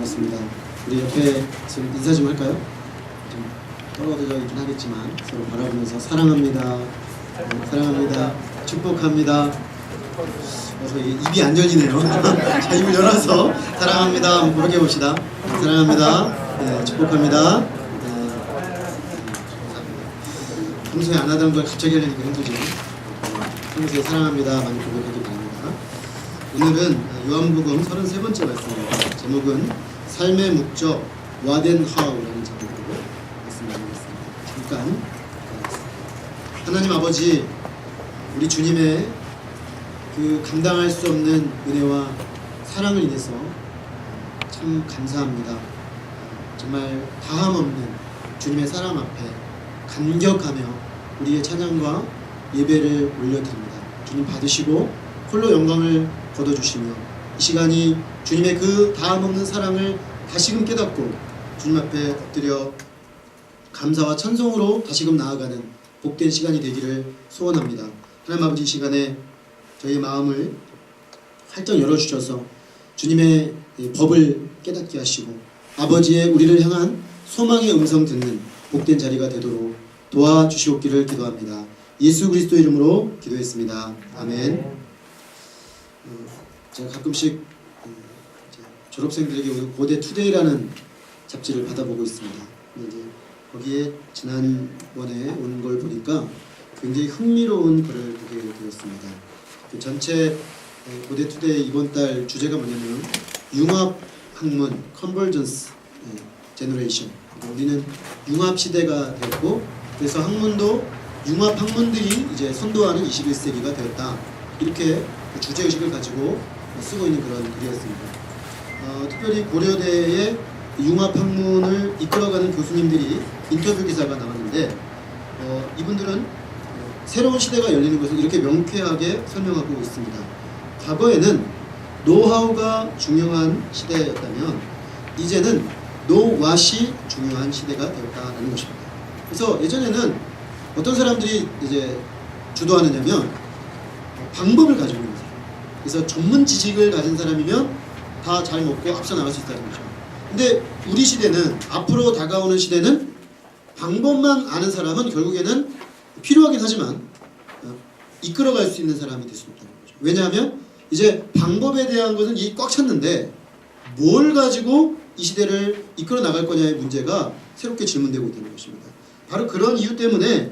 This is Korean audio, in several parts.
반갑습니다. 우리 옆에 지금 인사 좀 할까요? 좀 떨어져 있긴 하겠지만 서로 바라보면서 사랑합니다. 사랑합니다. 축복합니다. 그래서 입이 안 열리네요. 자, 입을 열어서 사랑합니다. 한번 그렇게 해봅시다. 사랑합니다. 네, 축복합니다. 네, 평소에 안 하던 걸 갑자기 하려니까 힘들죠. 평소에 사랑합니다. 많이 고백하기 바랍니다. 오늘은 요한복음 33번째 말씀입니다. 제목은 삶의 목적 와덴 하우라는 제목으로 말씀 나누겠습니다. 잠깐 하나님 아버지, 우리 주님의 그 감당할 수 없는 은혜와 사랑을 인해서 참 감사합니다. 정말 다함없는 주님의 사랑 앞에 감격하며 우리의 찬양과 예배를 올려드립니다. 주님 받으시고 홀로 영광을 거둬주시며 이 시간이 주님의 그 다함없는 사랑을 다시금 깨닫고 주님 앞에 엎드려 감사와 찬송으로 다시금 나아가는 복된 시간이 되기를 소원합니다. 하나님 아버지, 이 시간에 저희의 마음을 활짝 열어주셔서 주님의 법을 깨닫게 하시고 아버지의 우리를 향한 소망의 음성 듣는 복된 자리가 되도록 도와주시옵기를 기도합니다. 예수 그리스도 이름으로 기도했습니다. 아멘. 제가 가끔씩 졸업생들에게 고대 투데이라는 잡지를 받아보고 있습니다. 이제 거기에 지난번에 온 걸 보니까 굉장히 흥미로운 글을 보게 되었습니다. 그 전체 고대 투데이 이번 달 주제가 뭐냐면 융합 학문 (Convergence Generation). 우리는 융합 시대가 되었고, 그래서 학문도 융합 학문들이 이제 선도하는 21세기가 되었다. 이렇게 주제의식을 가지고 쓰고 있는 그런 글이었습니다. 특별히 고려대의 융합학문을 이끌어가는 교수님들이 인터뷰 기사가 나왔는데 이분들은 새로운 시대가 열리는 것을 이렇게 명쾌하게 설명하고 있습니다. 과거에는 노하우가 중요한 시대였다면 이제는 노왓이 중요한 시대가 되었다는 것입니다. 그래서 예전에는 어떤 사람들이 이제 주도하느냐면 방법을 가지고 있는 사람, 그래서 전문 지식을 가진 사람이면 다 잘 먹고 앞서 나갈 수 있다는 거죠. 근데 우리 시대는, 앞으로 다가오는 시대는 방법만 아는 사람은 결국에는 필요하긴 하지만 이끌어갈 수 있는 사람이 될 수 있다는 거죠. 왜냐하면 이제 방법에 대한 것은 이미 꽉 찼는데 뭘 가지고 이 시대를 이끌어 나갈 거냐의 문제가 새롭게 질문되고 있다는 것입니다. 바로 그런 이유 때문에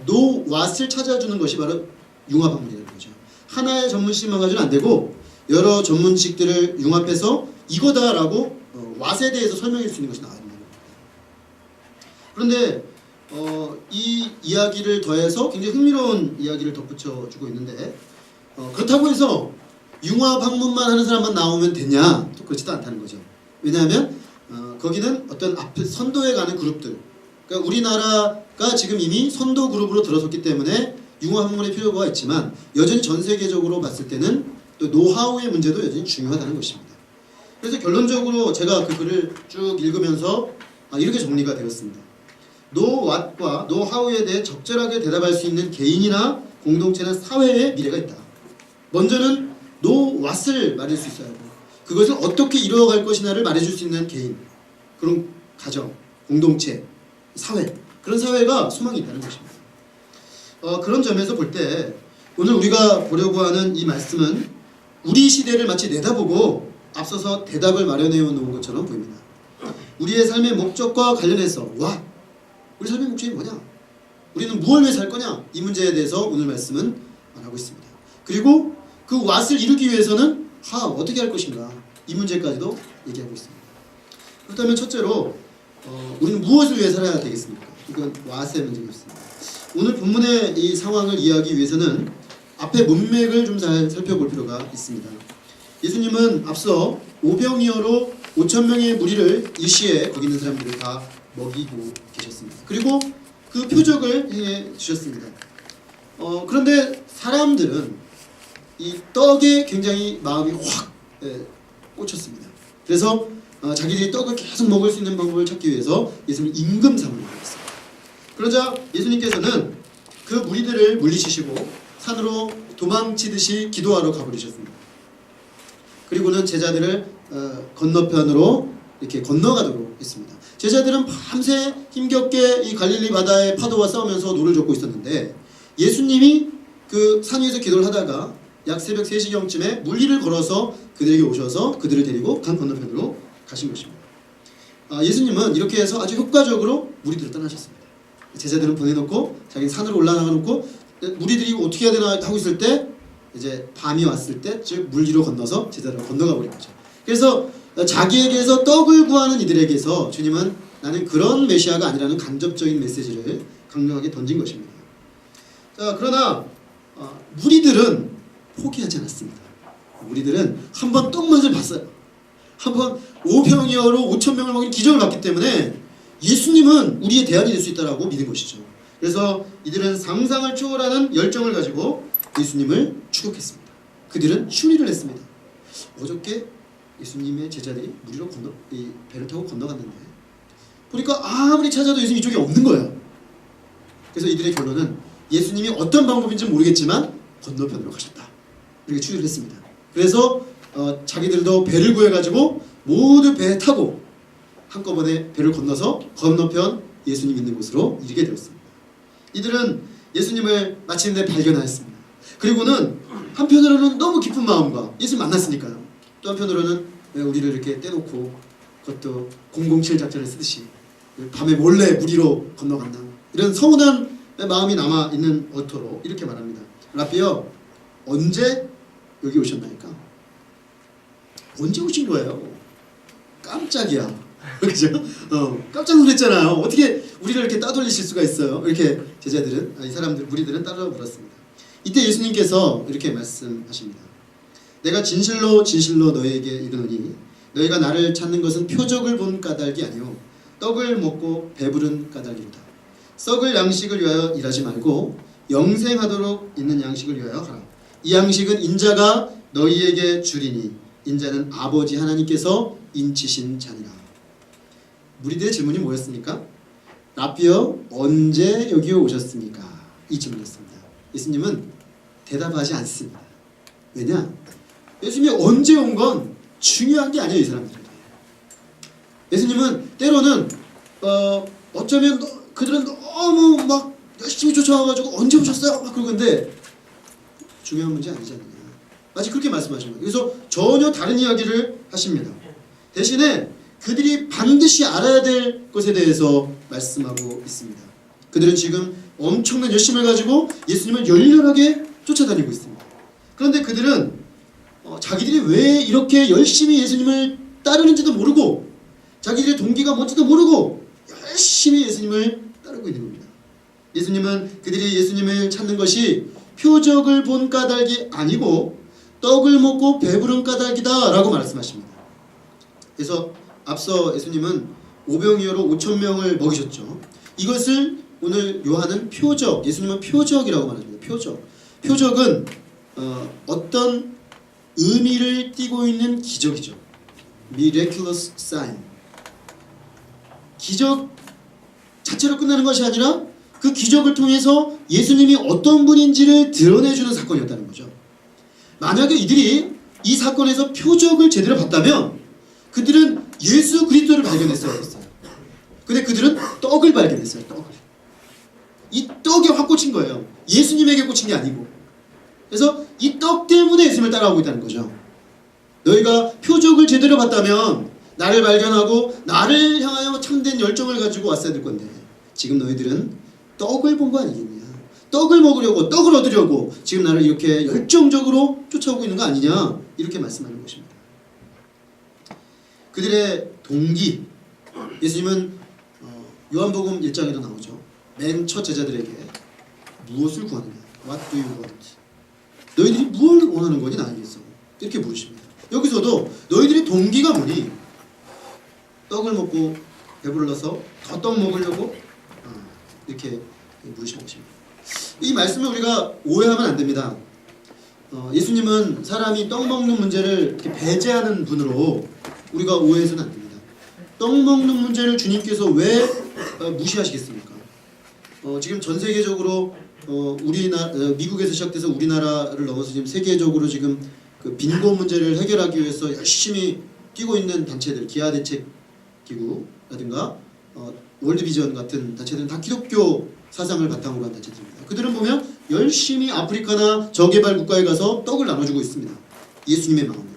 노왓을 찾아주는 것이 바로 융합학문이라는 거죠. 하나의 전문식만 가지고는 안 되고 여러 전문식들을 융합해서 이거다라고 왓에 대해서 설명할 수 있는 것이 나와야 된다는 겁니다. 그런데 이 이야기를 더해서 굉장히 흥미로운 이야기를 덧붙여주고 있는데 그렇다고 해서 융합학문만 하는 사람만 나오면 되냐? 또 그렇지도 않다는 거죠. 왜냐하면 거기는 어떤 앞에 선도에 가는 그룹들, 그러니까 우리나라가 지금 이미 선도 그룹으로 들어섰기 때문에 융합학문의 필요가 있지만 여전히 전 세계적으로 봤을 때는 또 노하우의 문제도 여전히 중요하다는 것입니다. 그래서 결론적으로 제가 그 글을 쭉 읽으면서 이렇게 정리가 되었습니다. 노왓과 노하우에 대해 적절하게 대답할 수 있는 개인이나 공동체나 사회의 미래가 있다. 먼저는 노왓을 말할 수 있어야 하고 그것을 어떻게 이루어갈 것이냐를 말해줄 수 있는 개인, 그런 가정, 공동체, 사회, 그런 사회가 소망이 있다는 것입니다. 그런 점에서 볼 때 오늘 우리가 보려고 하는 이 말씀은 우리 시대를 마치 내다보고 앞서서 대답을 마련해 놓은 것처럼 보입니다. 우리의 삶의 목적과 관련해서 우리 삶의 목적이 뭐냐? 우리는 무엇을 위해 살 거냐? 이 문제에 대해서 오늘 말씀은 말하고 있습니다. 그리고 그 왓을 이루기 위해서는 어떻게 할 것인가? 이 문제까지도 얘기하고 있습니다. 그렇다면 첫째로 우리는 무엇을 위해 살아야 되겠습니까? 이건 왓의 문제였습니다. 오늘 본문의 이 상황을 이해하기 위해서는 앞에 문맥을 좀 잘 살펴볼 필요가 있습니다. 예수님은 앞서 오병이어로 5,000명의 무리를 일시에 거기 있는 사람들을 다 먹이고 계셨습니다. 그리고 그 표적을 행해 주셨습니다. 그런데 사람들은 이 떡에 굉장히 마음이 확 꽂혔습니다. 그래서 자기들이 떡을 계속 먹을 수 있는 방법을 찾기 위해서 예수님은 임금 사무를 하셨습니다. 그러자 예수님께서는 그 무리들을 물리치시고 산으로 도망치듯이 기도하러 가버리셨습니다. 그리고는 제자들을 건너편으로 이렇게 건너가도록 했습니다. 제자들은 밤새 힘겹게 이 갈릴리 바다의 파도와 싸우면서 노를 젓고 있었는데 예수님이 그 산 위에서 기도를 하다가 약 새벽 3시경쯤에 물리를 걸어서 그들에게 오셔서 그들을 데리고 강 건너편으로 가신 것입니다. 예수님은 이렇게 해서 아주 효과적으로 무리들을 떠나셨습니다. 제자들은 보내놓고 자기는 산으로 올라가 놓고 무리들이 어떻게 해야 되나 하고 있을 때 이제 밤이 왔을 때 즉 물 위로 건너서 제자들을 건너가 버린 거죠. 그래서 자기에게서 떡을 구하는 이들에게서 주님은 나는 그런 메시아가 아니라는 간접적인 메시지를 강력하게 던진 것입니다. 자, 그러나 무리들은 포기하지 않았습니다. 무리들은 한번 떡맛을 봤어요. 한번 5병이어로 5,000명을 먹인 기적을 봤기 때문에 예수님은 우리의 대안이 될 수 있다라고 믿은 것이죠. 그래서 이들은 상상을 초월하는 열정을 가지고 예수님을 추격했습니다. 그들은 추리를 했습니다. 어저께 예수님의 제자들이 무리로 배를 타고 건너갔는데 보니까 아무리 찾아도 예수님 이쪽에 없는 거예요. 그래서 이들의 결론은 예수님이 어떤 방법인지 모르겠지만 건너편으로 가셨다. 이렇게 추리를 했습니다. 그래서 자기들도 배를 구해가지고 모두 배에 타고 한꺼번에 배를 건너서 건너편 예수님 있는 곳으로 이르게 되었습니다. 이들은 예수님을 마침내 발견하였습니다. 그리고는 한편으로는 너무 기쁜 마음과 예수님 만났으니까요. 또 한편으로는 우리를 이렇게 떼놓고 그것도 007 작전을 쓰듯이 밤에 몰래 무리로 건너간다. 이런 서운한 마음이 남아있는 어토로 이렇게 말합니다. 라비여, 언제 여기 오셨나이까? 언제 오신 거예요? 깜짝이야. 그죠? 깜짝 놀랐잖아요. 어떻게 우리를 이렇게 따돌리실 수가 있어요? 이렇게 제자들은, 이 사람들, 무리들은 따라 물었습니다. 이때 예수님께서 이렇게 말씀하십니다. 내가 진실로 진실로 너희에게 이르노니 너희가 나를 찾는 것은 표적을 본 까닭이 아니요 떡을 먹고 배부른 까닭이로다. 썩을 양식을 위하여 일하지 말고 영생하도록 있는 양식을 위하여 하라. 이 양식은 인자가 너희에게 주리니 인자는 아버지 하나님께서 인치신 자니라. 무리들의 질문이 뭐였습니까? 라비여, 언제 여기 오셨습니까? 이 질문이었습니다. 예수님은 대답하지 않습니다. 왜냐? 예수님이 언제 온 건 중요한 게 아니에요. 이 사람들에게. 예수님은 때로는 어쩌면 그들은 너무 막 열심히 쫓아와가지고 언제 오셨어요? 막 그러는데 중요한 문제 아니지 않느냐. 마치 그렇게 말씀하십니다. 그래서 전혀 다른 이야기를 하십니다. 대신에 그들이 반드시 알아야 될 것에 대해서 말씀하고 있습니다. 그들은 지금 엄청난 열심을 가지고 예수님을 열렬하게 쫓아다니고 있습니다. 그런데 그들은 자기들이 왜 이렇게 열심히 예수님을 따르는지도 모르고 자기들의 동기가 뭔지도 모르고 열심히 예수님을 따르고 있는 겁니다. 예수님은 그들이 예수님을 찾는 것이 표적을 본 까닭이 아니고 떡을 먹고 배부른 까닭이다 라고 말씀하십니다. 그래서 앞서 예수님은 5병이어로 5,000명을 먹이셨죠. 이것을 오늘 요한은 표적, 예수님은 표적이라고 말합니다. 표적은 어떤 의미를 띠고 있는 기적이죠. miraculous sign. 기적 자체로 끝나는 것이 아니라 그 기적을 통해서 예수님이 어떤 분인지를 드러내주는 사건이었다는 거죠. 만약에 이들이 이 사건에서 표적을 제대로 봤다면 그들은 예수 그리스도를 발견했어야 했어요. 근데 그들은 떡을 발견했어요. 떡을. 이 떡에 확 꽂힌 거예요. 예수님에게 꽂힌 게 아니고. 그래서 이 떡 때문에 예수님을 따라가고 있다는 거죠. 너희가 표적을 제대로 봤다면 나를 발견하고 나를 향하여 참된 열정을 가지고 왔어야 될 건데 지금 너희들은 떡을 본 거 아니겠냐. 떡을 먹으려고 떡을 얻으려고 지금 나를 이렇게 열정적으로 쫓아오고 있는 거 아니냐. 이렇게 말씀하는 것입니다. 그들의 동기, 예수님은 요한복음 1장에도 나오죠. 맨 첫 제자들에게 무엇을 구하느냐. What do you want? 너희들이 무엇을 원하는 거니 나에게서? 이렇게 물으십니다. 여기서도 너희들의 동기가 뭐니? 떡을 먹고 배불러서 더 떡 먹으려고 이렇게 물으시는 것입니다. 이 말씀을 우리가 오해하면 안 됩니다. 예수님은 사람이 떡 먹는 문제를 이렇게 배제하는 분으로 우리가 오해해서는 안 됩니다. 떡 먹는 문제를 주님께서 왜 무시하시겠습니까? 지금 전 세계적으로 미국에서 시작돼서 우리나라를 넘어서 지금 세계적으로 지금 그 빈곤 문제를 해결하기 위해서 열심히 뛰고 있는 단체들, 기아 대책 기구라든가 월드비전 같은 단체들은 다 기독교 사상을 바탕으로 한 단체들입니다. 그들은 보면 열심히 아프리카나 저개발 국가에 가서 떡을 나눠주고 있습니다. 예수님의 마음으로.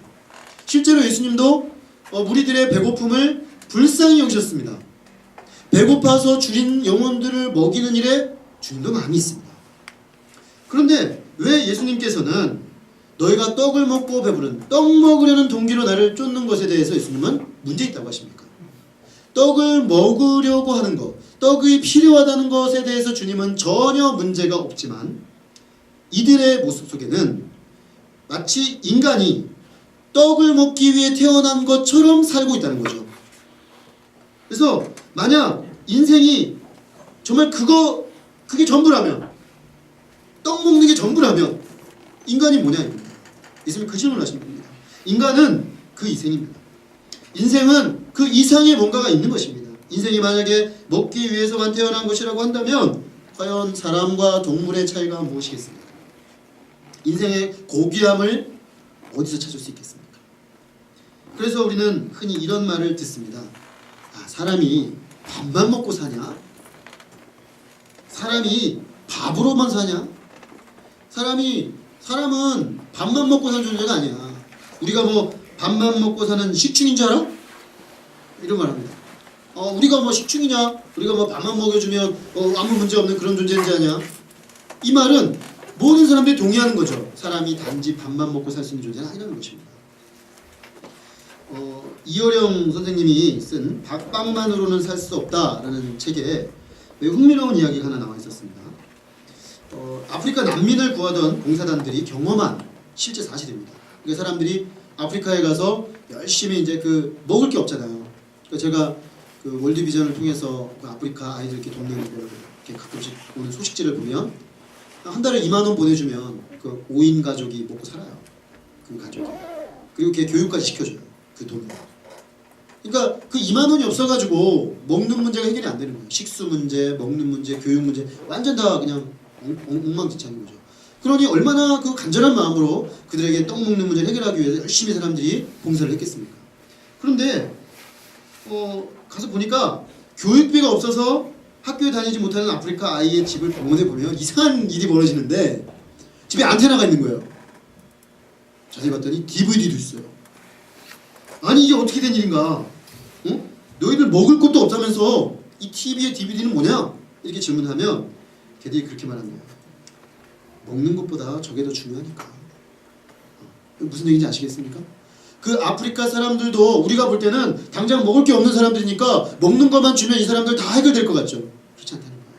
실제로 예수님도 무리들의 배고픔을 불쌍히 여기셨습니다. 배고파서 줄인 영혼들을 먹이는 일에 주님도 마음이 있습니다. 그런데 왜 예수님께서는 너희가 떡을 먹고 배부른 떡 먹으려는 동기로 나를 쫓는 것에 대해서 예수님은 문제 있다고 하십니까? 떡을 먹으려고 하는 것, 떡이 필요하다는 것에 대해서 주님은 전혀 문제가 없지만 이들의 모습 속에는 마치 인간이 떡을 먹기 위해 태어난 것처럼 살고 있다는 거죠. 그래서 만약 인생이 정말 그게 전부라면, 떡 먹는 게 전부라면 인간이 뭐냐 이겁니다. 예수님 그 질문을 하신 겁니다. 인간은 그 이상입니다. 인생은 그 이상의 뭔가가 있는 것입니다. 인생이 만약에 먹기 위해서만 태어난 것이라고 한다면 과연 사람과 동물의 차이가 무엇이겠습니까? 인생의 고귀함을 어디서 찾을 수 있겠습니까? 그래서 우리는 흔히 이런 말을 듣습니다. 사람이 밥만 먹고 사냐? 사람이 밥으로만 사냐? 사람은 밥만 먹고 사는 존재가 아니야. 우리가 뭐 밥만 먹고 사는 식충인 줄 알아? 이런 말 합니다. 우리가 뭐 식충이냐? 우리가 뭐 밥만 먹여주면 아무 문제 없는 그런 존재인지 아냐? 이 말은 모든 사람들이 동의하는 거죠. 사람이 단지 밥만 먹고 살 수 있는 존재는 아니라는 것입니다. 이어령 선생님이 쓴 밥빵만으로는 살 수 없다라는 책에 매우 흥미로운 이야기가 하나 나와 있었습니다. 아프리카 난민을 구하던 봉사단들이 경험한 실제 사실입니다. 그러니까 사람들이 아프리카에 가서 열심히 이제 먹을 게 없잖아요. 그러니까 제가 월드비전을 통해서 아프리카 아이들 이렇게 돕는 이렇게 가끔씩 오는 소식지를 보면 한 달에 2만 원 보내주면 5인 가족이 먹고 살아요. 그 가족이. 그리고 걔 교육까지 시켜줘요. 그 돈으로. 그러니까 그 2만 원이 없어가지고 먹는 문제가 해결이 안 되는 거예요. 식수 문제, 먹는 문제, 교육 문제 완전 다 그냥 엉망진창인 거죠. 그러니 얼마나 그 간절한 마음으로 그들에게 떡 먹는 문제를 해결하기 위해서 열심히 사람들이 봉사를 했겠습니까? 그런데 가서 보니까 교육비가 없어서 학교에 다니지 못하는 아프리카 아이의 집을 방문해 보면 이상한 일이 벌어지는데 집에 안테나가 있는 거예요. 자세히 봤더니 DVD도 있어요. 아니 이게 어떻게 된 일인가? 너희들 먹을 것도 없다면서 이 TV에 DVD는 뭐냐? 이렇게 질문하면 걔들이 그렇게 말합니다. 먹는 것보다 저게 더 중요하니까. 무슨 얘기인지 아시겠습니까? 그 아프리카 사람들도 우리가 볼 때는 당장 먹을 게 없는 사람들이니까 먹는 것만 주면 이 사람들 다 해결될 것 같죠. 그렇지 않다는 거예요.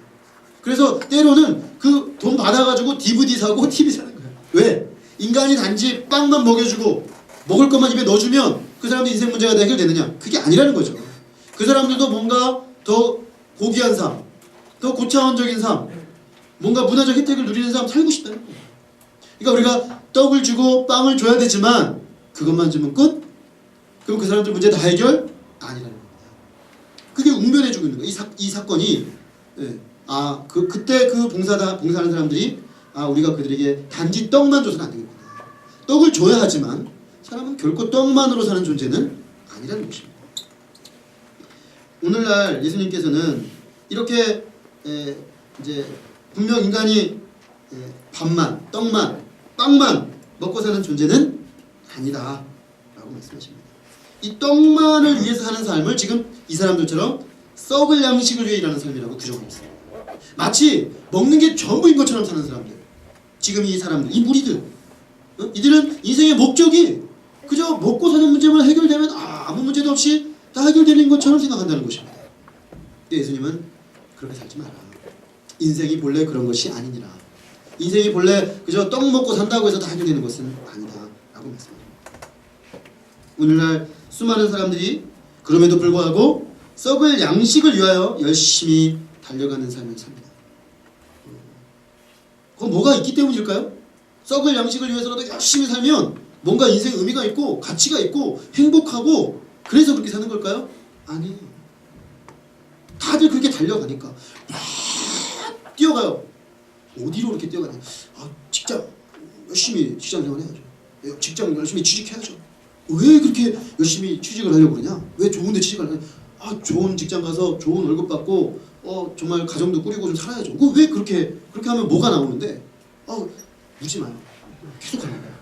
그래서 때로는 그 돈 받아가지고 DVD 사고 TV 사는 거예요. 왜? 인간이 단지 빵만 먹여주고 먹을 것만 입에 넣어주면 그 사람들 인생 문제가 해결되느냐? 그게 아니라는 거죠. 그 사람들도 뭔가 더 고귀한 삶, 더 고차원적인 삶, 뭔가 문화적 혜택을 누리는 삶 살고 싶다는 거예요. 그러니까 우리가 떡을 주고 빵을 줘야 되지만 그것만 주면 끝? 그럼 그 사람들 문제 다 해결? 아니라는 겁니다. 그게 웅변해주고 있는 거예요. 이 사건이 그때 그 봉사하는 사람들이 우리가 그들에게 단지 떡만 줘서는 안 되겠구나. 떡을 줘야 하지만 사람은 결코 떡만으로 사는 존재는 아니라는 것입니다. 오늘날 예수님께서는 이렇게 이제 분명 인간이 밥만, 떡만, 빵만 먹고 사는 존재는 아니다 라고 말씀하십니다. 이 떡만을 위해서 사는 삶을 지금 이 사람들처럼 썩을 양식을 위해 일하는 삶이라고 규정하고 있습니다. 마치 먹는 게 전부인 것처럼 사는 사람들, 지금 이 사람들, 이 무리들, 이들은 인생의 목적이 그저 먹고 사는 문제만 해결되면 아무 문제도 없이 다 해결되는 것처럼 생각한다는 것입니다. 근데 예수님은 그렇게 살지 마라. 인생이 본래 그런 것이 아니니라. 인생이 본래 그저 떡 먹고 산다고 해서 다 해결되는 것은 아니다 라고 말씀합니다. 오늘날 수많은 사람들이 그럼에도 불구하고 썩을 양식을 위하여 열심히 달려가는 삶을 삽니다. 그건 뭐가 있기 때문일까요? 썩을 양식을 위해서라도 열심히 살면 뭔가 인생에 의미가 있고 가치가 있고 행복하고 그래서 그렇게 사는 걸까요? 아니에요. 다들 그렇게 달려가니까 막 뛰어가요. 어디로 그렇게 뛰어가냐? 직장 열심히 직장 생활해야죠. 직장 열심히 취직해야죠. 왜 그렇게 열심히 취직을 하려고 그러냐? 왜 좋은데 취직을 하냐? 좋은 직장 가서 좋은 월급 받고 정말 가정도 꾸리고 좀 살아야죠. 왜 그렇게 하면 뭐가 나오는데 묻지 마요. 계속 하는 거야.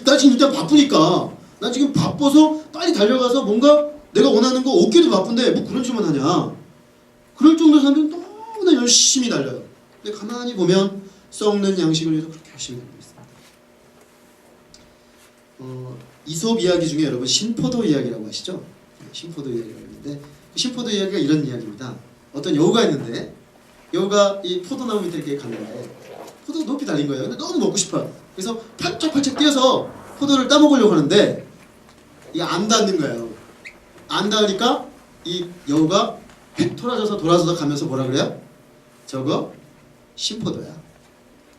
나 지금 일단 바쁘니까 나 지금 바빠서 빨리 달려가서 뭔가 내가 원하는 거 얻기도 바쁜데 뭐 그런 질문 하냐. 그럴 정도 사람들은 너무나 열심히 달려요. 근데 가만히 보면 썩는 양식을 위해서 그렇게 열심히 달리고 있습니다. 이솝 이야기 중에 여러분 신포도 이야기라고 아시죠? 신포도 이야기라고 하는데 그 신포도 이야기가 이런 이야기입니다. 어떤 여우가 있는데 여우가 이 포도나무 밑에 이렇게 갔는데 포도 높이 달린 거예요. 근데 너무 먹고 싶어요. 그래서 팔짝팔짝 뛰어서 포도를 따먹으려고 하는데 이게 안 닿는 거예요. 안 닿으니까 이 여우가 휙 돌아서 가면서 뭐라 그래요? 저거 신포도야.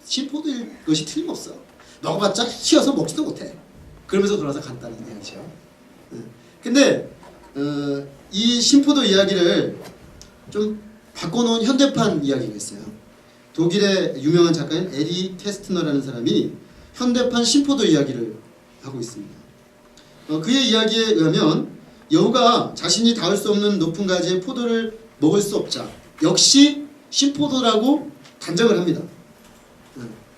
신포도일 것이 틀림없어. 먹어봤자 휘어서 먹지도 못해. 그러면서 돌아서 간다는 이야기죠. 근데 이 신포도 이야기를 좀 바꿔놓은 현대판 이야기가 있어요. 독일의 유명한 작가인 에리 캐스트너라는 사람이 현대판 신포도 이야기를 하고 있습니다. 그의 이야기에 의하면 여우가 자신이 닿을 수 없는 높은 가지의 포도를 먹을 수 없자 역시 신포도라고 단정을 합니다.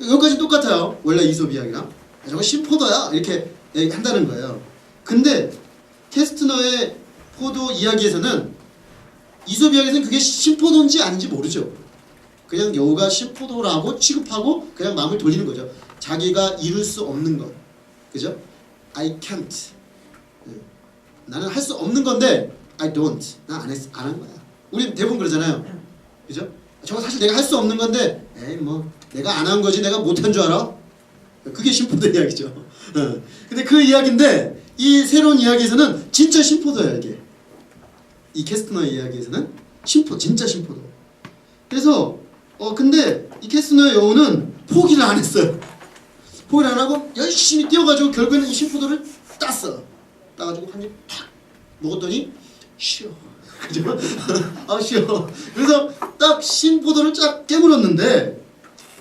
여기까지 똑같아요. 원래 이솝 이야기랑 저거 신포도야 이렇게 한다는 거예요. 근데 캐스트너의 포도 이야기에서는 이솝 이야기에서는 그게 신포도인지 아닌지 모르죠. 그냥 여우가 신포도라고 취급하고 그냥 마음을 돌리는 거죠. 자기가 이룰 수 없는 것, 그죠? I can't. 나는 할 수 없는 건데 I don't. 난 안 한 거야. 우리 대부분 그러잖아요. 그죠? 저거 사실 내가 할 수 없는 건데 에이 뭐 내가 안 한 거지 내가 못한 줄 알아? 그게 신포도 이야기죠. 근데 그 이야기인데 이 새로운 이야기에서는 진짜 신포도야 이게. 이 캐스트너의 이야기에서는 진짜 신포도. 그래서 근데 이 캐스트너의 여우는 포기를 안 했어요. 포기를 안 하고 열심히 뛰어가지고 결국에는 이 신포도를 땄어. 따가지고 한 입 탁 먹었더니 쉬어. 그죠? 쉬어. 그래서 딱 신포도를 쫙 깨물었는데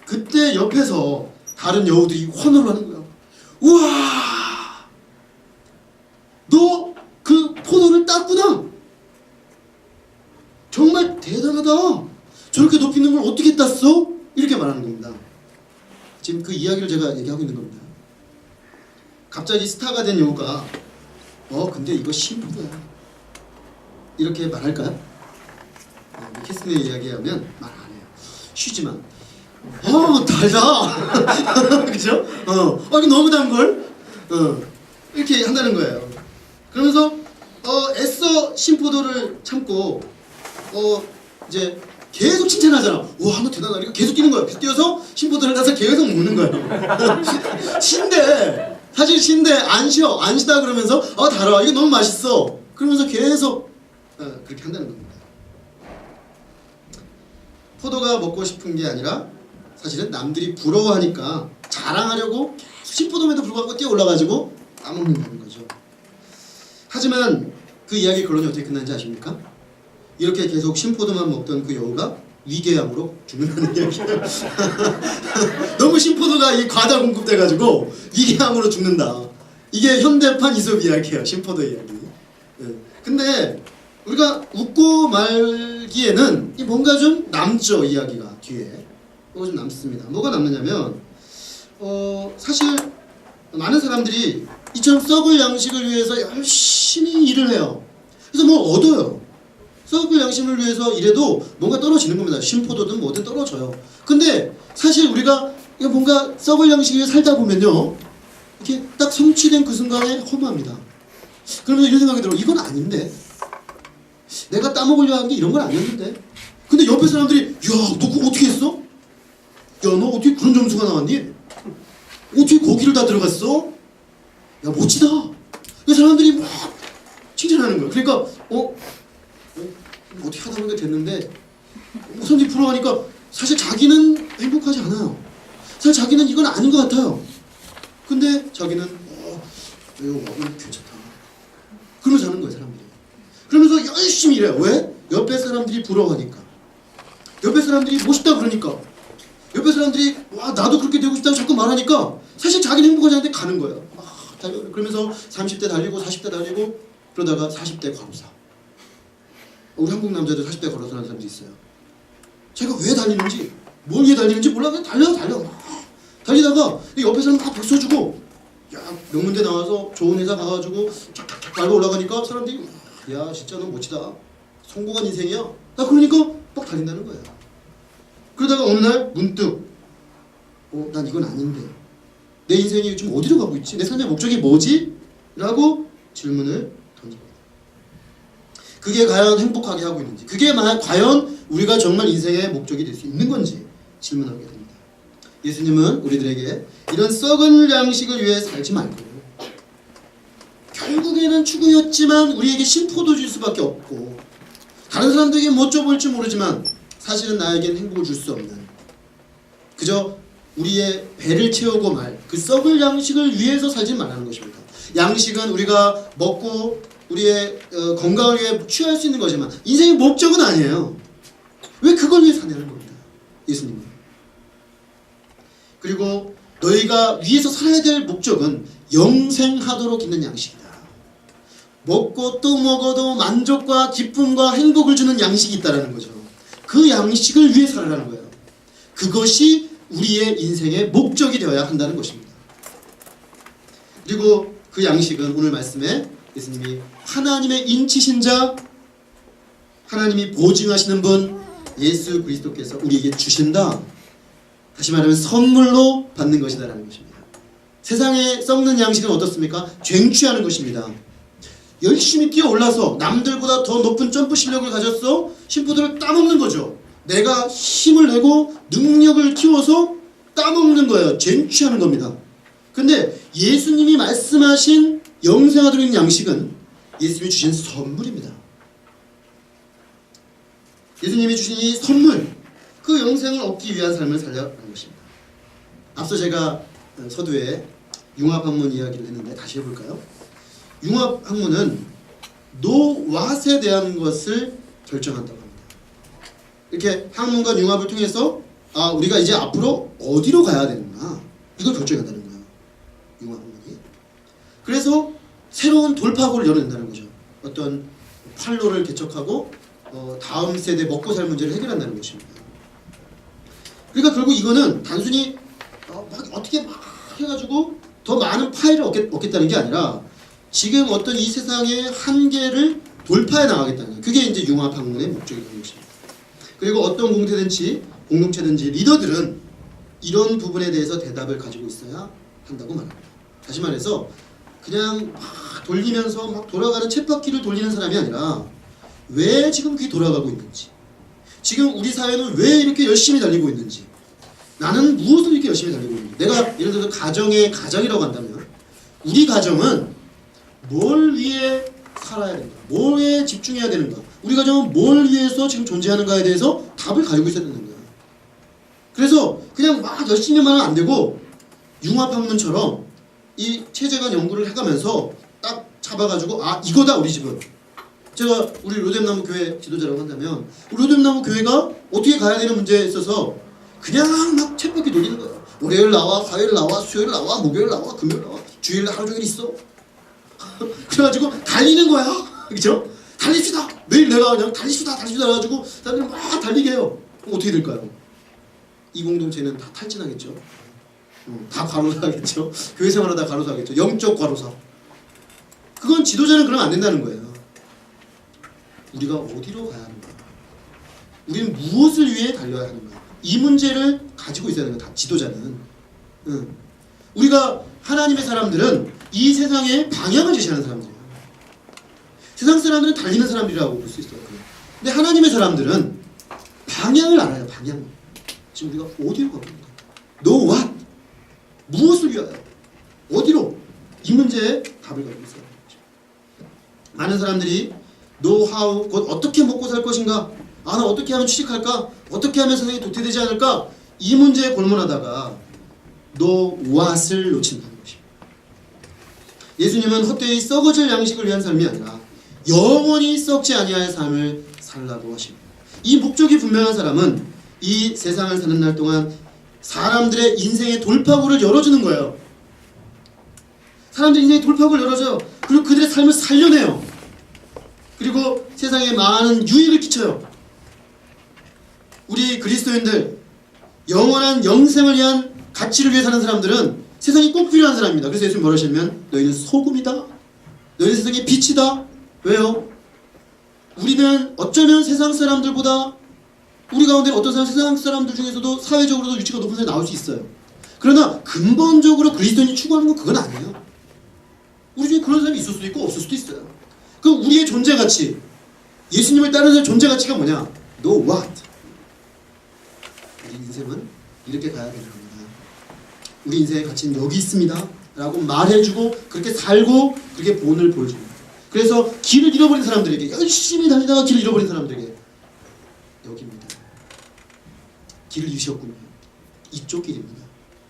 그때 옆에서 다른 여우들이 환호를 하는 거야. 우와! 너 그 포도를 땄구나. 정말 대단하다. 저렇게 높이 있는 걸 어떻게 땄어? 이렇게 말하는 겁니다. 지금 그 이야기를 제가 얘기하고 있는 겁니다. 갑자기 스타가 된 여우가 근데 이거 신포도야. 이렇게 말할까요? 캐스트너의 이야기하면 말 안 해요. 쉬지만 달다. 그죠? 이게 너무 단걸? 이렇게 한다는 거예요. 그러면서 애써 신포도를 참고 이제 계속 칭찬하잖아. 와, 너 대단하다. 이거 계속 뛰는 거야. 계속 뛰어서 신포도를 따서 계속 먹는 거야. 신데 사실 신데 안 쉬다 그러면서 달아. 이거 너무 맛있어. 그러면서 계속 그렇게 한다는 겁니다. 포도가 먹고 싶은 게 아니라 사실은 남들이 부러워하니까 자랑하려고 계속 신포도에도 불구하고 뛰어 올라가지고 따먹는다는 거죠. 하지만 그 이야기의 결론이 어떻게 끝난지 아십니까? 이렇게 계속 신포도만 먹던 그 여우가 위궤양으로 죽는다는 이야기예요. 너무 신포도가 이 과다 공급돼가지고 위궤양으로 죽는다. 이게 현대판 이솝 이야기예요. 신포도 이야기. 근데 우리가 웃고 말기에는 뭔가 좀 남죠. 이야기가 뒤에 뭐가 좀 남습니다. 뭐가 남느냐면 사실 많은 사람들이 이처럼 썩을 양식을 위해서 열심히 일을 해요. 그래서 뭐 얻어요. 썩을 양식을 위해서 일해도 뭔가 떨어지는 겁니다. 신포도든 뭐든 떨어져요. 근데 사실 우리가 뭔가 썩을 양식 위해 살다 보면요, 이렇게 딱 성취된 그 순간에 허무합니다. 그러면서 이런 생각이 들어. 이건 아닌데, 내가 따먹으려 한 게 이런 건 아니었는데. 근데 옆에 사람들이 야, 너 그거 어떻게 했어? 야, 너 어떻게 그런 점수가 나왔니? 어떻게 거기를 다 들어갔어? 야, 멋지다. 그 사람들이 막 칭찬하는 거예요. 그러니까 어떻게 하다 보니까 됐는데 사람들이 부러워하니까 사실 자기는 행복하지 않아요. 사실 자기는 이건 아닌 것 같아요. 근데 자기는 괜찮다. 그러면서 하는 거예요, 사람들이. 그러면서 열심히 일해요. 왜? 옆에 사람들이 부러워하니까. 옆에 사람들이 멋있다 그러니까. 옆에 사람들이 와, 나도 그렇게 되고 싶다고 자꾸 말하니까 사실 자기는 행복하지 않은데 가는 거예요. 그러면서 30대 달리고 40대 달리고 그러다가 40대 과로사. 우리 한국 남자들 40대 걸어서 하는 사람도 있어요. 제가 왜 달리는지, 뭘 위해 달리는지 몰라. 그냥 달려. 달리다가 옆에 사람 막 박수 주고, 야, 명문대 나와서 좋은 회사 가가지고 쫙쫙쫙 밟아 올라가니까 사람들이, 야, 진짜 너 멋지다. 성공한 인생이야. 나 그러니까 막 달린다는 거야. 그러다가 어느 날 문득, 난 이건 아닌데. 내 인생이 지금 어디로 가고 있지? 내 삶의 목적이 뭐지? 라고 질문을 던집니다. 그게 과연 행복하게 하고 있는지, 그게 과연 우리가 정말 인생의 목적이 될 수 있는 건지 질문하게 됩니다. 예수님은 우리들에게 이런 썩은 양식을 위해 살지 말고 결국에는 추구였지만 우리에게 심포도 줄 수밖에 없고 다른 사람들에게 뭐 줘볼지 모르지만 사실은 나에겐 행복을 줄 수 없는 그저 우리의 배를 채우고 말 그 썩을 양식을 위해서 살지 말라는 것입니다. 양식은 우리가 먹고 우리의 건강을 위해 취할 수 있는 거지만 인생의 목적은 아니에요. 왜 그걸 위해 사냐는 겁니다. 예수님은. 그리고 너희가 위해서 살아야 될 목적은 영생하도록 있는 양식이다. 먹고 또 먹어도 만족과 기쁨과 행복을 주는 양식이 있다는 거죠. 그 양식을 위해 살아라는 거예요. 그것이 우리의 인생의 목적이 되어야 한다는 것입니다. 그리고 그 양식은 오늘 말씀에 예수님이 하나님의 인치신 자, 하나님이 보증하시는 분 예수 그리스도께서 우리에게 주신다. 다시 말하면 선물로 받는 것이다라는 것입니다. 세상에 썩는 양식은 어떻습니까? 쟁취하는 것입니다. 열심히 뛰어올라서 남들보다 더 높은 점프 실력을 가졌어 심포도를 따먹는 거죠. 내가 힘을 내고 능력을 키워서 따먹는 거예요. 쟁취하는 겁니다. 근데 예수님이 말씀하신 영생하도록 있는 양식은 예수님이 주신 선물입니다. 예수님이 주신 이 선물, 그 영생을 얻기 위한 삶을 살려는 것입니다. 앞서 제가 서두에 융합학문 이야기를 했는데 다시 해볼까요? 융합학문은 노왓에 대한 것을 결정한다고 합니다. 이렇게 학문과 융합을 통해서 우리가 이제 앞으로 어디로 가야 되는가 이걸 결정한다는 거예요. 융합학문이. 그래서 새로운 돌파구를 열어낸다는 거죠. 어떤 판로를 개척하고 다음 세대 먹고 살 문제를 해결한다는 것입니다. 그러니까 결국 이거는 단순히 어떻게 막 해가지고 더 많은 파일을 얻겠다는 게 아니라 지금 어떤 이 세상의 한계를 돌파해 나가겠다는 거예요. 그게 이제 융합학문의 목적이 되는 것입니다. 그리고 어떤 공동체든지 리더들은 이런 부분에 대해서 대답을 가지고 있어야 한다고 말합니다. 다시 말해서 그냥 막 돌리면서 막 돌아가는 쳇바퀴를 돌리는 사람이 아니라 왜 지금 그게 돌아가고 있는지, 지금 우리 사회는 왜 이렇게 열심히 달리고 있는지, 나는 무엇을 이렇게 열심히 달리고 있는지. 내가 예를 들어서 가정이라고 한다면 우리 가정은 뭘 위해 살아야 되는가, 뭐에 집중해야 되는가, 우리 가정은 뭘 위해서 지금 존재하는가에 대해서 답을 가지고 있어야 되는 거예요. 그래서 그냥 막 열심히만 하면 안 되고 융합학문처럼 이 체제간 연구를 해가면서 딱 잡아가지고 이거다 우리 집은. 제가 우리 로뎀나무 교회 지도자라고 한다면 우리 로뎀나무 교회가 어떻게 가야 되는 문제에 있어서 그냥 막 쳇바퀴 돌리는 거예요. 월요일 나와, 화요일 나와, 수요일 나와, 목요일 나와, 금요일 나와, 주일 하루 종일 있어. 그래가지고 달리는 거야. 그죠? 달립시다. 매일 내가 그냥 달립시다 해가지고 사람들이 막 달리게 해요. 그럼 어떻게 될까요? 이 공동체는 다 탈진하겠죠. 다 과로사하겠죠. 교회 생활하다 과로사하겠죠. 영적 과로사. 그건 지도자는 그러면 안 된다는 거예요. 우리가 어디로 가야 하는가? 우리는 무엇을 위해 달려야 하는가? 이 문제를 가지고 있어야 하는 거야. 지도자는. 우리가 하나님의 사람들은 이 세상의 방향을 제시하는 사람들이에요. 세상 사람들은 달리는 사람들이라고 볼 수 있어요. 근데 하나님의 사람들은 방향을 알아요. 방향. 지금 우리가 어디로 가고 있는가? No what? 무엇을 위하여? 어디로? 이 문제에 답을 가지고 있어요. 많은 사람들이 know how, 곧 어떻게 먹고 살 것인가? 나 어떻게 하면 취직할까? 어떻게 하면 세상이 도태되지 않을까? 이 문제에 골몰하다가 know what을 놓친다는 것입니다. 예수님은 헛되이 썩어질 양식을 위한 삶이 아니라 영원히 썩지 아니할 삶을 살라고 하십니다. 이 목적이 분명한 사람은 이 세상을 사는 날 동안 사람들의 인생의 돌파구를 열어주는 거예요. 사람들의 인생의 돌파구를 열어줘요. 그리고 그들의 삶을 살려내요. 그리고 세상에 많은 유익을 끼쳐요. 우리 그리스도인들 영원한 영생을 위한 가치를 위해 사는 사람들은 세상이 꼭 필요한 사람입니다. 그래서 예수님 뭐라 하시냐면 너희는 소금이다. 너희는 세상의 빛이다. 왜요? 우리는 어쩌면 세상 사람들보다 우리 가운데 어떤 세상 사람들 중에서도 사회적으로도 위치가 높은 사람이 나올 수 있어요. 그러나 근본적으로 그리스도인이 추구하는 건 그건 아니에요. 우리 중에 그런 사람이 있을 수도 있고 없을 수도 있어요. 그럼 우리의 존재 가치, 예수님을 따르는 사람의 존재 가치가 뭐냐? No what? 우리 인생은 이렇게 가야 되는 겁니다. 우리 인생의 가치는 여기 있습니다 라고 말해주고 그렇게 살고 그렇게 본을 보여줍니다. 그래서 길을 잃어버린 사람들에게, 열심히 다니다가 길을 잃어버린 사람들에게 여기입니다. 길을 잃으셨군요. 이쪽 길입니다.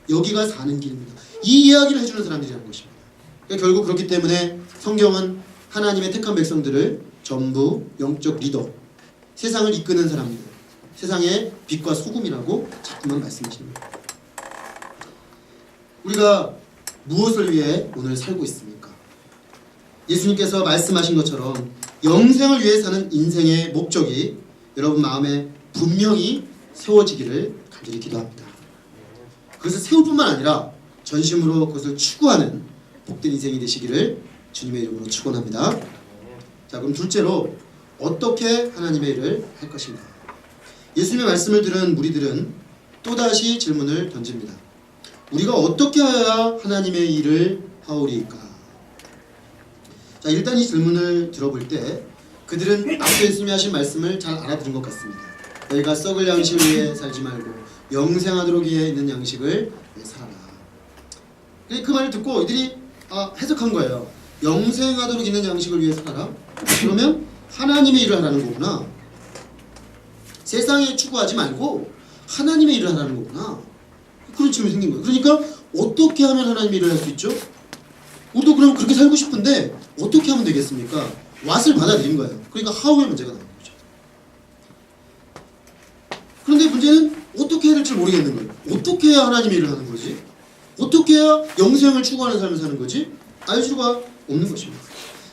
여기가 사는 길입니다. 이 이야기를 해주는 사람들이라는 것입니다. 그러니까 결국 그렇기 때문에 성경은 하나님의 택한 백성들을 전부 영적 리더, 세상을 이끄는 사람들, 세상의 빛과 소금이라고 자꾸만 말씀하십니다. 우리가 무엇을 위해 오늘 살고 있습니까? 예수님께서 말씀하신 것처럼 영생을 위해 사는 인생의 목적이 여러분 마음에 분명히 세워지기를 간절히 기도합니다. 그것을 세울 뿐만 아니라 전심으로 그것을 추구하는 복된 인생이 되시기를 주님의 이름으로 축원합니다. 자, 그럼 둘째로 어떻게 하나님의 일을 할 것인가? 예수님의 말씀을 들은 무리들은 또다시 질문을 던집니다. 우리가 어떻게 하여야 하나님의 일을 하오리까? 자, 일단 이 질문을 들어볼 때 그들은 앞서 예수님이 하신 말씀을 잘 알아들은 것 같습니다. 너희가 썩을 양식을 위해 살지 말고 영생하도록 위해 있는 양식을 살아라. 그 말을 듣고 이들이 해석한 거예요. 영생하도록 있는 양식을 위해 살아라? 그러면 하나님의 일을 하라는 거구나. 세상에 추구하지 말고 하나님의 일을 하라는 거구나. 그런 질문이 생긴 거예요. 그러니까 어떻게 하면 하나님의 일을 할 수 있죠? 우리도 그럼 그렇게 살고 싶은데 어떻게 하면 되겠습니까? 왓을 받아들인 거예요. 그러니까 how의 문제가 나온 거죠. 그런데 문제는 어떻게 해야 될지 모르겠는 거예요. 어떻게 해야 하나님의 일을 하는 거지? 어떻게 해야 영생을 추구하는 삶을 사는 거지? 알 수가 없는 것입니다.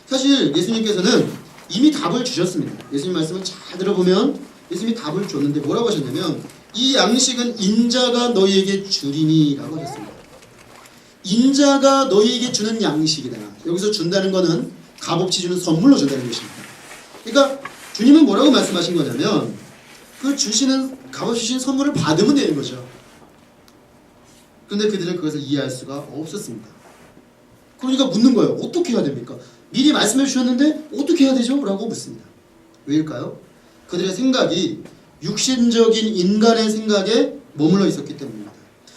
사실 예수님께서는 이미 답을 주셨습니다. 예수님 말씀을 잘 들어보면 예수님이 답을 줬는데 뭐라고 하셨냐면 이 양식은 인자가 너희에게 주리니 라고 하셨습니다. 인자가 너희에게 주는 양식이다. 여기서 준다는 거는 값없이 주는 선물로 준다는 것입니다. 그러니까 주님은 뭐라고 말씀하신 거냐면 그 주시는 값없이 주신 선물을 받으면 되는 거죠. 그런데 그들은 그것을 이해할 수가 없었습니다. 그러니까 묻는 거예요. 어떻게 해야 됩니까? 미리 말씀해 주셨는데 어떻게 해야 되죠? 라고 묻습니다. 왜일까요? 그들의 생각이 육신적인 인간의 생각에 머물러 있었기 때문입니다.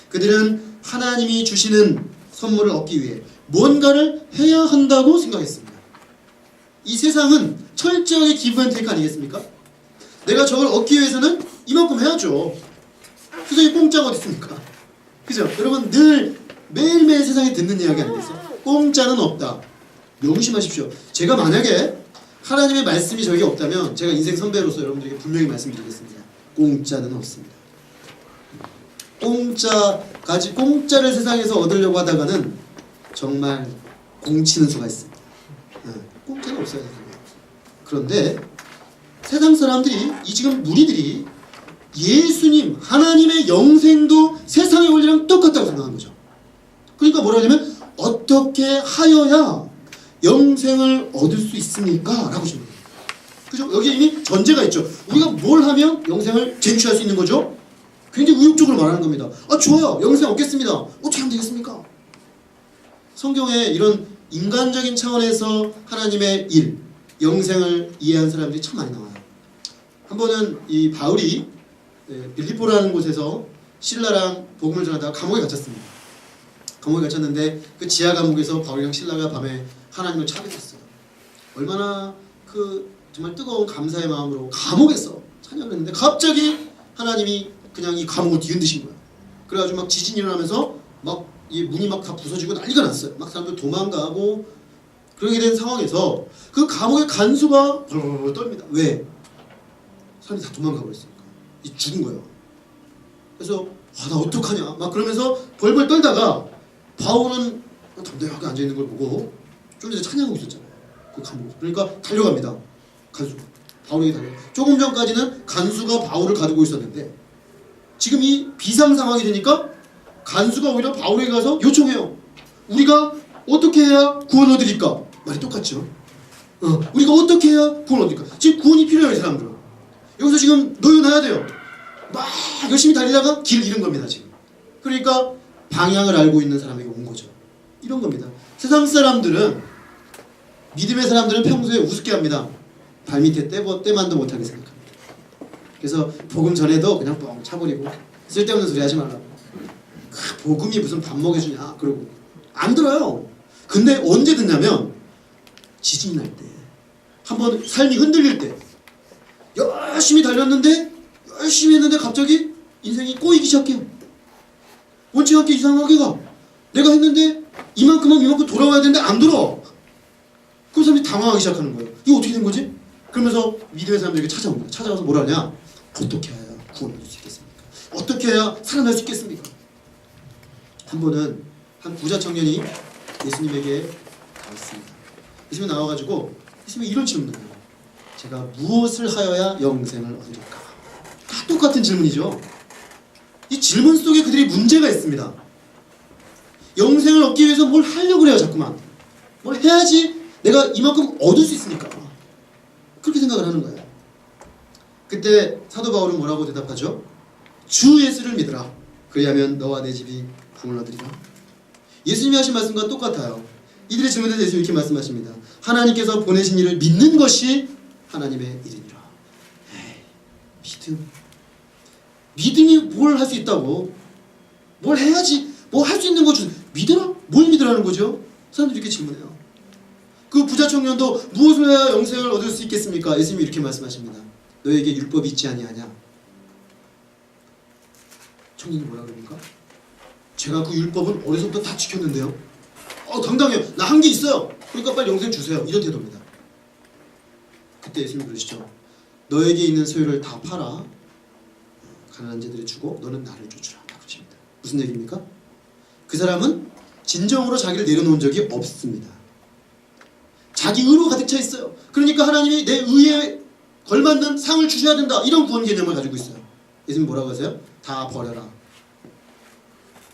그들은 하나님이 주시는 선물을 얻기 위해 뭔가를 해야 한다고 생각했습니다. 이 세상은 철저하게 기브 앤 테이크 아니겠습니까? 내가 저걸 얻기 위해서는 이만큼 해야죠. 세상에 공짜가 어디 있습니까? 그죠? 여러분 늘 매일매일 세상에 듣는 이야기 아니겠어요? 공짜는 없다. 명심하십시오. 제가 만약에 하나님의 말씀이 저에게 없다면 제가 인생 선배로서 여러분들에게 분명히 말씀드리겠습니다. 공짜는 없습니다. 공짜를 세상에서 얻으려고 하다가는 정말 공치는 수가 있습니다. 공짜는 없어요. 그런데 세상 사람들이 이 지금 무리들이 예수님 하나님의 영생도 세상의 원리랑 똑같다고 생각한 거죠. 그러니까 뭐라 하냐면 어떻게 하여야 영생을 얻을 수 있습니까? 라고 질문해요. 그죠? 여기 이미 전제가 있죠. 우리가 뭘 하면 영생을 쟁취할 수 있는 거죠? 굉장히 의욕적으로 말하는 겁니다. 좋아요. 영생 얻겠습니다. 어떻게 하면 되겠습니까? 성경에 이런 인간적인 차원에서 하나님의 일, 영생을 이해한 사람들이 참 많이 나와요. 한 번은 이 바울이 빌립보라는 곳에서 신라랑 복음을 전하다가 감옥에 갇혔습니다. 감옥에 갇혔는데 그 지하 감옥에서 바울이랑 신라가 밤에 하나님을 찬양했어요. 얼마나 정말 뜨거운 감사의 마음으로 감옥에서 찬양을 했는데 갑자기 하나님이 그냥 이 감옥을 뒤흔드신 거예요. 그래가지고 막 지진이 일어나면서 막 이 문이 막 다 부서지고 난리가 났어요. 막 사람들 도망가고 그렇게 된 상황에서 그 감옥의 간수가 벌벌 떨립니다. 왜? 사람들이 다 도망가고 있으니까. 이 죽은 거예요. 그래서 나 어떡하냐 막 그러면서 벌벌 떨다가 바울은 담대하게 앉아있는 걸 보고 좀 전에 찬양하고 있었잖아요. 그 감옥. 그러니까 달려갑니다. 간수가. 바울에게 달려. 조금 전까지는 간수가 바울을 가두고 있었는데 지금 이 비상 상황이 되니까 간수가 오히려 바울에게 가서 요청해요. 우리가 어떻게 해야 구원 얻으리까? 말이 똑같죠. 우리가 어떻게 해야 구원 얻으리까? 지금 구원이 필요해요, 이 사람들은. 여기서 지금 노연해야 돼요. 막 열심히 달리다가 길 잃은 겁니다, 지금. 그러니까 방향을 알고 있는 사람에게 온 거죠. 이런 겁니다. 세상 사람들은, 믿음의 사람들은 평소에 우습게 합니다. 발밑에 때만도 못하게 생각합니다. 그래서 복음 전에도 그냥 뻥 차버리고 쓸데없는 소리 하지 말라고. 복음이 무슨 밥 먹여주냐 그러고 안 들어요. 근데 언제 듣냐면 지진이 날 때, 한번 삶이 흔들릴 때, 열심히 달렸는데 열심히 했는데 갑자기 인생이 꼬이기 시작해요. 원치 않게 이상하게 가. 내가 했는데 이만큼 돌아와야 되는데 안 돌아와. 그 사람이 당황하기 시작하는 거예요. 이거 어떻게 된 거지? 그러면서 믿음의 사람들에게 찾아옵니다. 찾아가서 뭐라 하냐? 어떻게 해야 구원 얻을 수 있겠습니까? 어떻게 해야 살아날 수 있겠습니까? 한 번은 한 부자 청년이 예수님에게 나왔습니다. 예수님이 나와가지고 예수님이 이런 질문을 해요. 제가 무엇을 하여야 영생을 얻으리까? 다 똑같은 질문이죠. 이 질문 속에 그들이 문제가 있습니다. 영생을 얻기 위해서 뭘 하려고 그래요, 자꾸만. 뭘 해야지 내가 이만큼 얻을 수 있으니까. 그렇게 생각을 하는 거예요. 그때 사도 바울은 뭐라고 대답하죠? 주 예수를 믿으라. 그리하면 너와 내 집이 구원을 얻으리라. 예수님이 하신 말씀과 똑같아요. 이들의 질문에 대해서 이렇게 말씀하십니다. 하나님께서 보내신 이를 믿는 것이 하나님의 일이니라. 믿음. 믿음이 뭘 할 수 있다고? 뭘 해야지? 뭐 할 수 있는 거 믿으라? 뭘 믿으라는 거죠? 사람들이 이렇게 질문해요. 그 부자 청년도 무엇을 해야 영생을 얻을 수 있겠습니까? 예수님이 이렇게 말씀하십니다. 너에게 율법이 있지 아니하냐? 청년이 뭐라 그럽니까? 제가 그 율법은 어려서부터 다 지켰는데요. 당당해요. 나 한 게 있어요. 그러니까 빨리 영생 주세요. 이런 태도입니다. 그때 예수님이 그러시죠. 너에게 있는 소유를 다 팔아 가난한 자들이 주고 너는 나를 쫓으라. 그러십니다. 무슨 얘기입니까? 그 사람은 진정으로 자기를 내려놓은 적이 없습니다. 자기 의로 가득 차 있어요. 그러니까 하나님이 내 의에 걸맞는 상을 주셔야 된다. 이런 구원 개념을 가지고 있어요. 예수님 뭐라고 하세요? 다 버려라.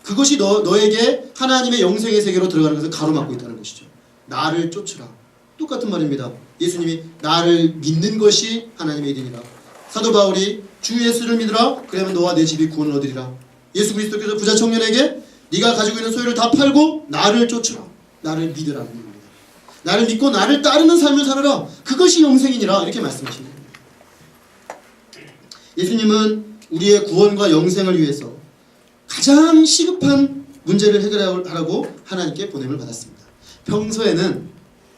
그것이 너에게 하나님의 영생의 세계로 들어가는 것을 가로막고 있다는 것이죠. 나를 쫓으라. 똑같은 말입니다. 예수님이 나를 믿는 것이 하나님의 일이니라. 사도 바울이 주 예수를 믿으라. 그러면 너와 내 집이 구원을 얻으리라. 예수 그리스도께서 부자 청년에게 네가 가지고 있는 소유를 다 팔고 나를 쫓으라. 나를 믿으라는 겁니다. 나를 믿고 나를 따르는 삶을 살아라. 그것이 영생이니라. 이렇게 말씀하십니다. 예수님은 우리의 구원과 영생을 위해서 가장 시급한 문제를 해결하라고 하나님께 보냄을 받았습니다. 평소에는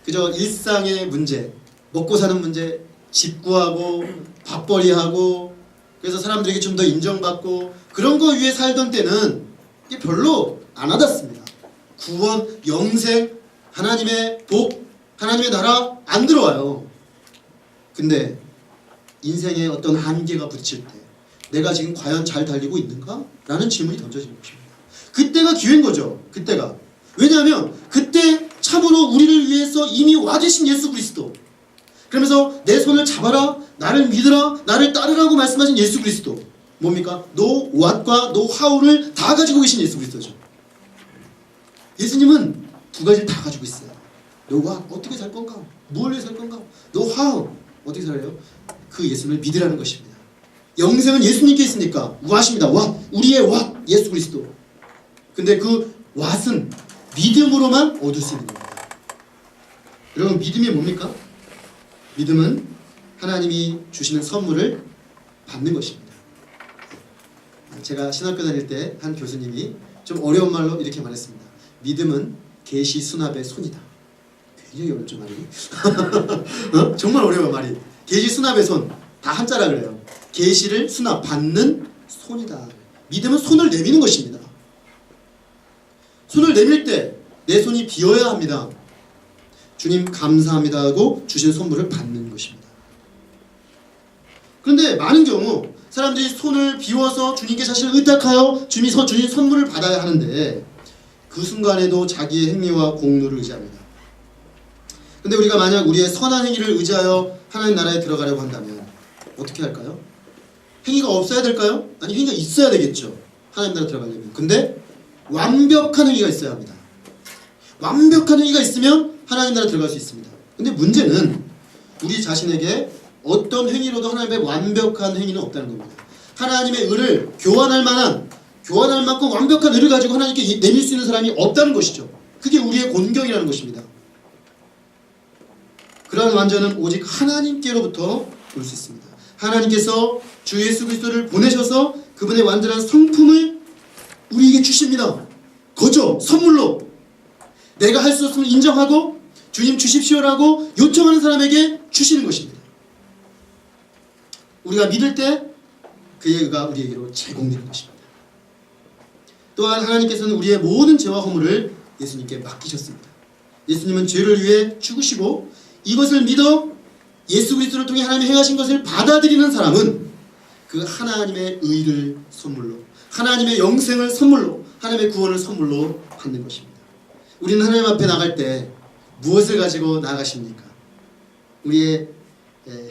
그저 일상의 문제, 먹고 사는 문제, 집 구하고 밥벌이하고 그래서 사람들에게 좀 더 인정받고 그런 거 위해 살던 때는 이게 별로 안 와닿습니다. 구원, 영생, 하나님의 복, 하나님의 나라 안 들어와요. 근데 인생에 어떤 한계가 부딪힐 때 내가 지금 과연 잘 달리고 있는가? 라는 질문이 던져지는 것입니다. 그때가 기회인 거죠. 그때가. 왜냐하면 그때 참으로 우리를 위해서 이미 와 계신 예수 그리스도, 그러면서 내 손을 잡아라, 나를 믿으라, 나를 따르라고 말씀하신 예수 그리스도, 뭡니까? 노 왓과 노 하우를 다 가지고 계신 예수 그리스도죠. 예수님은 두 가지를 다 가지고 있어요. 노 왓, 어떻게 살 건가? 뭘 위해 살 건가? 노 하우, 어떻게 살아요? 그 예수님을 믿으라는 것입니다. 영생은 예수님께 있으니까 왓입니다. 왓, 우리의 왓, 예수 그리스도. 근데 그 왓은 믿음으로만 얻을 수 있는 겁니다. 여러분, 믿음이 뭡니까? 믿음은 하나님이 주시는 선물을 받는 것입니다. 제가 신학교 다닐 때 한 교수님이 좀 어려운 말로 이렇게 말했습니다. 믿음은 계시 수납의 손이다. 굉장히 어렵죠, 말이. 정말 어려워요, 말이. 계시 수납의 손, 다 한자라 그래요. 계시를 수납, 받는 손이다. 믿음은 손을 내미는 것입니다. 손을 내밀 때 내 손이 비어야 합니다. 주님 감사합니다 하고 주신 선물을 받는 것입니다. 그런데 많은 경우 사람들이 손을 비워서 주님께 자신을 의탁하여 주님 선물을 받아야 하는데 그 순간에도 자기의 행위와 공로를 의지합니다. 근데 우리가 만약 우리의 선한 행위를 의지하여 하나님 나라에 들어가려고 한다면 어떻게 할까요? 행위가 없어야 될까요? 아니, 행위가 있어야 되겠죠. 하나님 나라 들어가려면. 근데 완벽한 행위가 있어야 합니다. 완벽한 행위가 있으면 하나님 나라 들어갈 수 있습니다. 근데 문제는 우리 자신에게 어떤 행위로도 하나님의 완벽한 행위는 없다는 겁니다. 하나님의 의를 교환할 만큼 완벽한 의를 가지고 하나님께 내밀 수 있는 사람이 없다는 것이죠. 그게 우리의 곤경이라는 것입니다. 그러한 완전은 오직 하나님께로부터 올 수 있습니다. 하나님께서 주 예수 그리스도를 보내셔서 그분의 완전한 성품을 우리에게 주십니다. 거저 선물로 내가 할 수 없으면 인정하고 주님 주십시오라고 요청하는 사람에게 주시는 것입니다. 우리가 믿을 때 그의 의가 우리에게로 제공되는 것입니다. 또한 하나님께서는 우리의 모든 죄와 허물을 예수님께 맡기셨습니다. 예수님은 죄를 위해 죽으시고 이것을 믿어 예수 그리스도를 통해 하나님이 행하신 것을 받아들이는 사람은 그 하나님의 의를 선물로, 하나님의 영생을 선물로, 하나님의 구원을 선물로 받는 것입니다. 우리는 하나님 앞에 나갈 때 무엇을 가지고 나가십니까? 우리의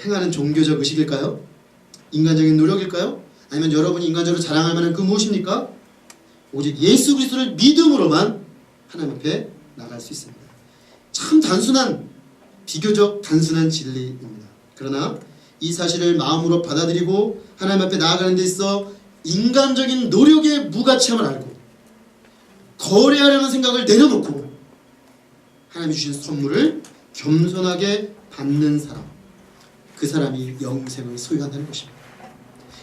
행하는 종교적 의식일까요? 인간적인 노력일까요? 아니면 여러분이 인간적으로 자랑할 만한 그 무엇입니까? 오직 예수 그리스도를 믿음으로만 하나님 앞에 나갈 수 있습니다. 참 비교적 단순한 진리입니다. 그러나 이 사실을 마음으로 받아들이고 하나님 앞에 나아가는 데 있어 인간적인 노력의 무가치함을 알고 거래하려는 생각을 내려놓고 하나님이 주신 선물을 겸손하게 받는 사람, 그 사람이 영생을 소유한다는 것입니다.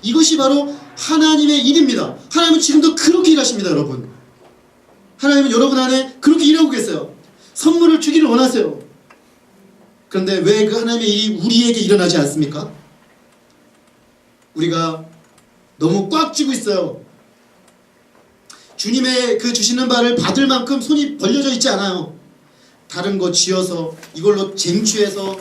이것이 바로 하나님의 일입니다. 하나님은 지금도 그렇게 일하십니다. 여러분, 하나님은 여러분 안에 그렇게 일하고 계세요. 선물을 주기를 원하세요. 그런데 왜 그 하나님의 일이 우리에게 일어나지 않습니까? 우리가 너무 꽉 쥐고 있어요. 주님의 그 주시는 바를 받을 만큼 손이 벌려져 있지 않아요. 다른 거 쥐어서 이걸로 쟁취해서